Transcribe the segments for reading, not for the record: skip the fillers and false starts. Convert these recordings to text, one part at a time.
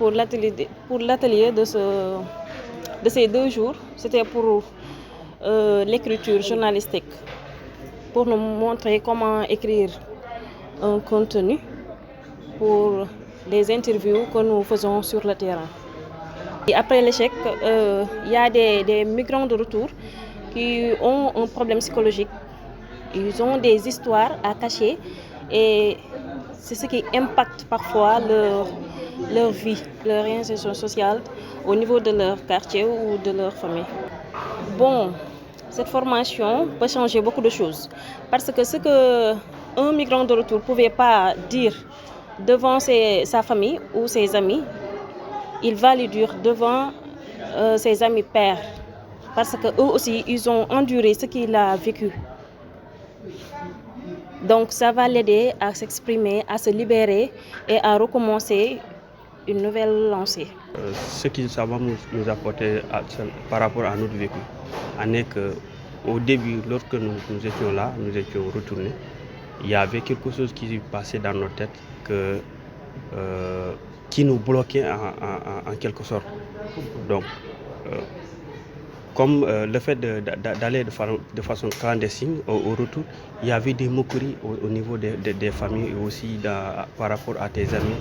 pour l'atelier de ces 2 jours. C'était pour l'écriture journalistique, pour nous montrer comment écrire un contenu pour les interviews que nous faisons sur le terrain. Et après l'échec, il y a des migrants de retour qui ont un problème psychologique. Ils ont des histoires à cacher et c'est ce qui impacte parfois leur vie, leur insertion sociale au niveau de leur quartier ou de leur famille. Bon, cette formation peut changer beaucoup de choses parce que ce qu'un migrant de retour ne pouvait pas dire devant sa famille ou ses amis, il va le dire devant ses amis pères parce qu'eux aussi, ils ont enduré ce qu'il a vécu. Donc ça va l'aider à s'exprimer, à se libérer et à recommencer une nouvelle lancée. Ce que ça va nous apporter par rapport à notre vécu, en est qu'au début, lorsque nous étions là, nous étions retournés, il y avait quelque chose qui passait dans nos têtes qui nous bloquait en quelque sorte. Donc, comme le fait d'aller de façon clandestine au retour, il y avait des moqueries au niveau des familles et aussi par rapport à tes amis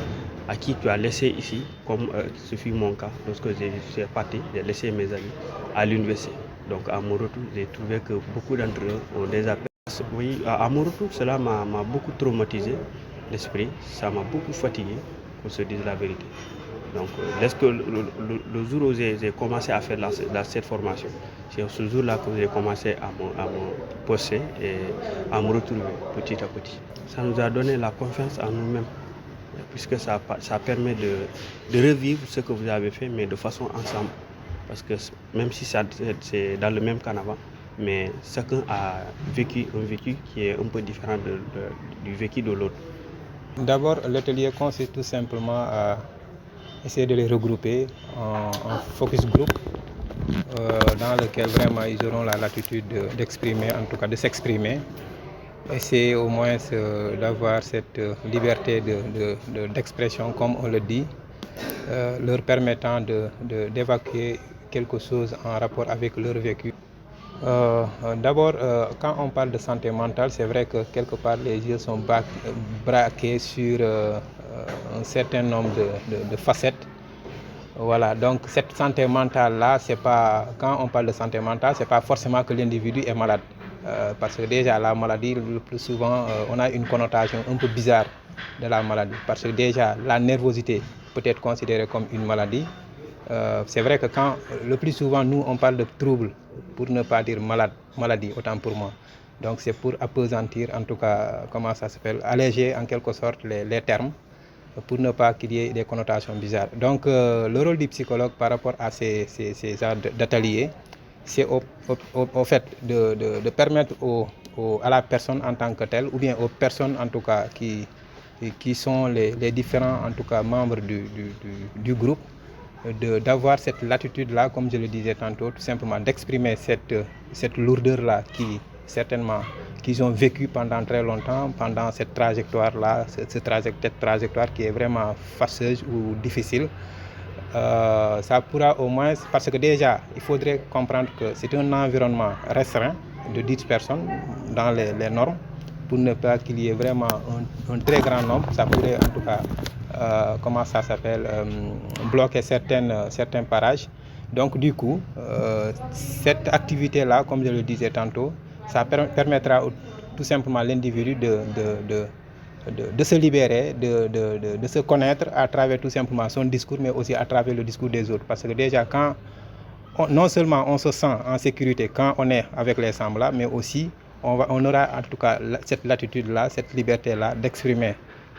à qui tu as laissé ici, comme ce fut mon cas. Lorsque j'ai parti, j'ai laissé mes amis à l'université. Donc à mon retour, j'ai trouvé que beaucoup d'entre eux ont des appels. Oui, à mon retour, cela m'a beaucoup traumatisé l'esprit, ça m'a beaucoup fatigué, pour se dire la vérité. Donc, lorsque le jour où j'ai commencé à faire cette formation, c'est ce jour-là que j'ai commencé à me poser et à me retrouver petit à petit. Ça nous a donné la confiance en nous-mêmes, puisque ça permet de revivre ce que vous avez fait, mais de façon ensemble. Parce que même si c'est dans le même carnaval, mais chacun a vécu un vécu qui est un peu différent du vécu de l'autre. D'abord, l'atelier consiste tout simplement à essayer de les regrouper en focus group dans lequel vraiment ils auront la latitude d'exprimer, en tout cas de s'exprimer. Essayer au moins d'avoir cette liberté d'expression, comme on le dit, leur permettant d'évacuer quelque chose en rapport avec leur vécu. D'abord, quand on parle de santé mentale, c'est vrai que quelque part les yeux sont braqués sur un certain nombre de facettes. Voilà, donc cette santé mentale-là, quand on parle de santé mentale, c'est pas forcément que l'individu est malade. Parce que déjà la maladie, le plus souvent, on a une connotation un peu bizarre de la maladie. Parce que déjà la nervosité peut être considérée comme une maladie. C'est vrai que le plus souvent nous on parle de troubles, pour ne pas dire maladie, autant pour moi. Donc c'est pour appesantir, en tout cas, comment ça s'appelle, alléger en quelque sorte les termes, pour ne pas qu'il y ait des connotations bizarres. Donc le rôle du psychologue par rapport à ces genres d'ateliers, c'est au fait de permettre à la personne en tant que telle, ou bien aux personnes en tout cas qui sont les différents en tout cas membres du groupe, d'avoir cette latitude-là, comme je le disais tantôt, tout simplement d'exprimer cette lourdeur-là certainement qu'ils ont vécu pendant très longtemps, pendant cette trajectoire-là, cette trajectoire qui est vraiment fâcheuse ou difficile. Ça pourra au moins, parce que déjà, il faudrait comprendre que c'est un environnement restreint de 10 personnes dans les normes, pour ne pas qu'il y ait vraiment un très grand nombre. Ça pourrait en tout cas bloquer certains parages. Donc du coup, cette activité-là, comme je le disais tantôt, ça permettra tout simplement à l'individu de se libérer, de se connaître à travers tout simplement son discours, mais aussi à travers le discours des autres. Parce que déjà, non seulement on se sent en sécurité quand on est avec les semblables, mais aussi on aura en tout cas cette latitude-là, cette liberté-là d'exprimer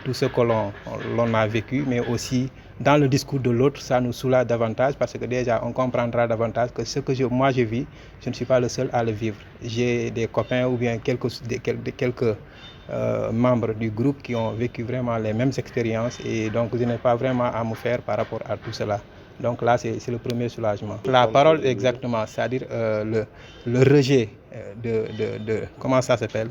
tout ce que l'on a vécu, mais aussi dans le discours de l'autre, ça nous soulage davantage, parce que déjà on comprendra davantage que ce que moi je vis, je ne suis pas le seul à le vivre. J'ai des copains ou bien quelques membres du groupe qui ont vécu vraiment les mêmes expériences, et donc je n'ai pas vraiment à me faire par rapport à tout cela. Donc là, c'est le premier soulagement. La parole, exactement, c'est-à-dire le rejet comment ça s'appelle,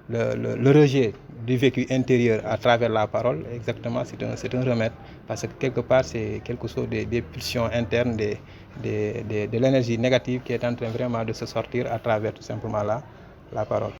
le rejet du vécu intérieur à travers la parole, exactement, c'est un remède. Parce que quelque part, c'est quelque chose des pulsions internes, de l'énergie négative qui est en train vraiment de se sortir à travers tout simplement la parole.